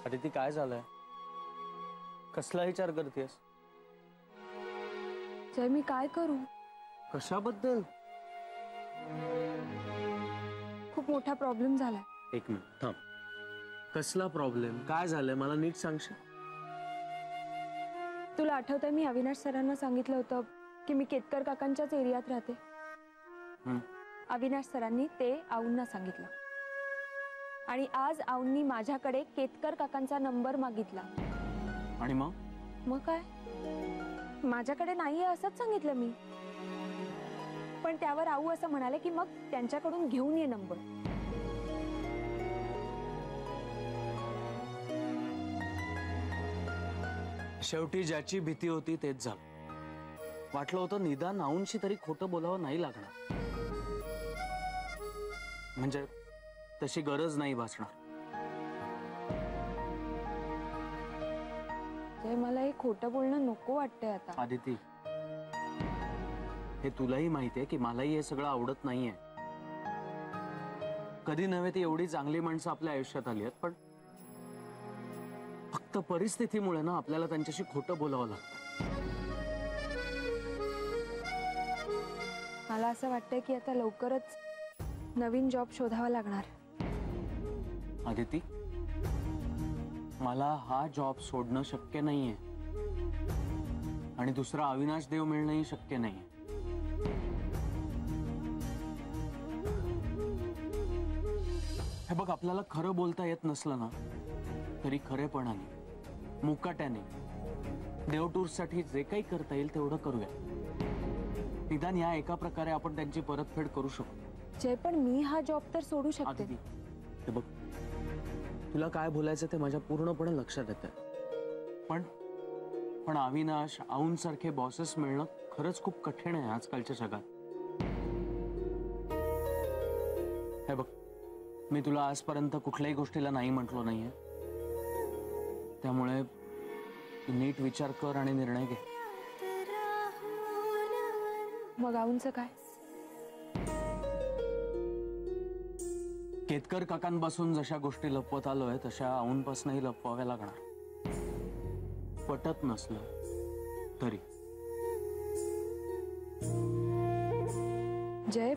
अदिती काय झालंय? कसला विचार करतेस? जय मी काय करू? कशाबद्दल? खूप मोठा प्रॉब्लेम झालाय. एक मिनिट थांब. कसला प्रॉब्लेम? काय झालंय मला नीट सांगशील? तुला आठवतंय मी अविनाश सरांना सांगितलं होतं की मी केतकर काकांच्याच एरियात राहते. अविनाश सरांनी ते आऊंना सांगितलं आणि आज आऊंनी माझ्याकडे केतकर काकांचा नंबर मागितला. आणि मग काय? माझ्याकडे नाहीये असंच सांगितलं मी. पण त्यावर आऊ असं म्हणाले की मग त्यांच्याकडून घेऊन ये नंबर. शेवटी ज्याची भीती होती तेच झालं. वाटलं होतं निदान आऊंशी तरी खोटं बोलावं नाही लागणार, म्हणजे तशी गरज नाही भासणार. मला हे खोटं बोलणं नको वाटतंय आता. आदिती, हे तुलाही माहितीये की मलाही हे सगळं आवडत नाहीये. कधी नव्हे ती एवढी चांगली माणसं आपल्या आयुष्यात आली आहेत, पण फक्त परिस्थितीमुळे ना आपल्याला त्यांच्याशी खोटं बोलावं लागतं. मला असं वाटतंय की आता लवकरच नवीन जॉब शोधावा लागणार. आदिती, मला हा जॉब सोडणं शक्य नाहीये आणि दुसरा अविनाश देव मिळणंही शक्य नाहीये. हे बघ, आपल्याला खरं बोलता येत नसलं ना तरी खरेपणाने, मुकाट्याने देवटूरसाठी जे काही करता येईल तेवढं करूया. निदान या एका प्रकारे आपण त्यांची परतफेड करू शकतो. जय, पण मी हा जॉब तर सोडू शकते. हे बघ, तुला काय बोलायचं ते माझ्या पूर्णपणे लक्षात येतं, पण अविनाश, आऊंसारखे बॉसेस मिळणं खरंच खूप कठीण आहे आजकालच्या जगात. हे बघ, मी तुला आजपर्यंत कुठल्याही गोष्टीला नाही म्हटलो नाहीये, त्यामुळे नीट विचार कर आणि निर्णय घे. मग आऊंचं काय? केतकर काकांपासून जशा गोष्टी लपवत आलोय तशा आऊंपासूनही लपवाव्या लागणार, पटत नसलं तरी. जय,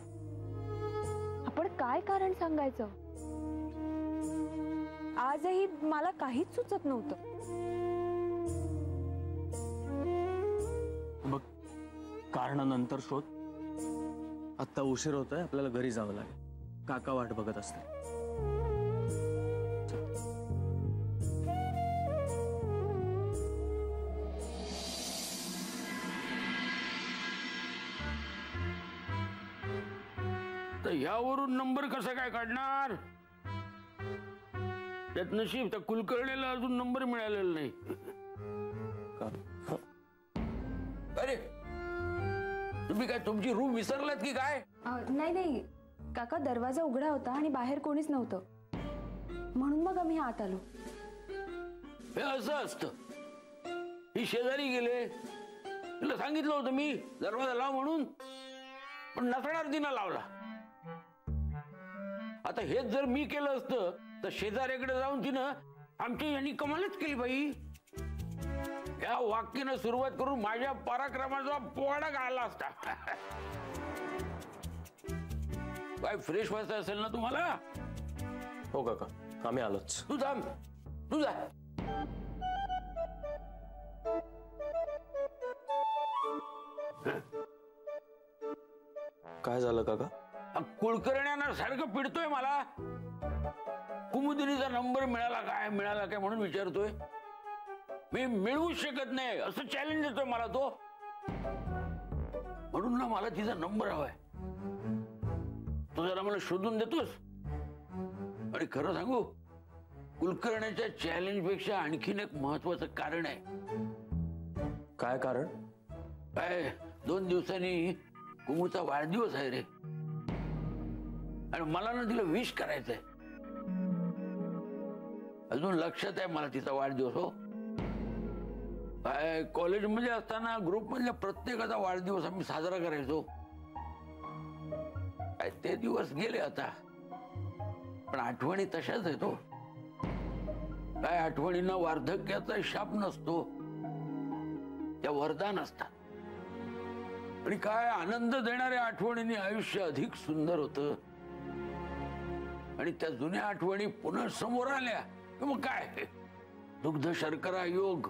आपण काय कारण सांगायचं? आजही मला काहीच सुचत नव्हतं. बघ, कारण नंतर शोध. आता उशीर होतोय, आपल्याला घरी जावं लागेल. काका वाट बघत असते. तर यावरून नंबर कसा काय काढणार? त्यात नशीब त्या कुलकर्णीला अजून नंबर मिळालेला नाही. अरे, तुम्ही काय तुमची रूम विसरलात की काय? नाही काका, दरवाजा उघडा होता आणि बाहेर कोणीच नव्हतं, म्हणून मग आम्ही आत आलो. हे असं असतं. ही शेजारी गेले, तिला सांगितलं होतं मी दरवाजा लाव म्हणून, पण नसणार तिनं लावला. आता हेच जर मी केलं असतं तर शेजाऱ्याकडे जाऊन तिनं आमची यांनी कमालच केली बाई. या वाक्यानं सुरुवात करून माझ्या पराक्रमाचा पोवाडा घालला असता. काय फ्रेश व्हायचं असेल ना तुम्हाला? हो काका, आम्ही आलोच. तू थांब, तू जा. काय झालं काका? कुलकर्ण्यांना सारखं पिडतोय मला. कुमुदिनीचा नंबर मिळाला काय म्हणून विचारतोय. मी मिळवूच शकत नाही असं चॅलेंज देतोय मला तो. म्हणून ना मला तिचा नंबर हवाय. तो जरा मला शोधून देतोस? आणि खरं सांगू, कुलकर्ण्याच्या चॅलेंज पेक्षा आणखीन एक महत्वाचं कारण आहे. काय कारण? काय, 2 दिवसांनी कुमुचा वाढदिवस आहे रे, आणि मला ना तिला विश करायचंय. अजून लक्षात आहे मला तिचा वाढदिवस. हो, काय कॉलेजमध्ये असताना ग्रुप मधल्या प्रत्येकाचा वाढदिवस आम्ही साजरा करायचो. काय ते दिवस गेले आता, पण आठवणी तशाच आहेत. हो, काय आठवणींना वार्धक्याचा शाप नसतो, त्या वरदान असतात. आणि काय आनंद देणाऱ्या आठवणींनी आयुष्य अधिक सुंदर होतं. आणि त्या जुन्या आठवणी पुन्हा समोर आल्या की मग काय दुग्ध शर्करा योग.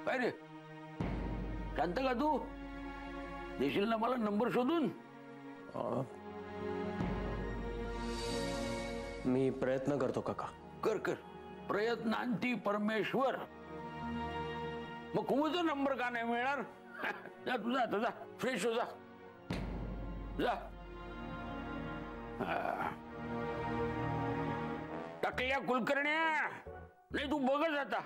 काय रे शांत का तू? देशील ना मला नंबर शोधून? मी प्रयत्न करतो काका. कर कर, प्रयत्नांती परमेश्वर. मग कुमूचा नंबर का नाही मिळणार? जा तुझा तुझा फ्रेश हो, जा जा. टाकल्या कुलकर्ण्या, नाही तू बघच आता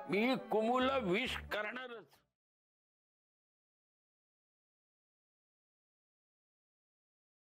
मी कुमूला विश करणार.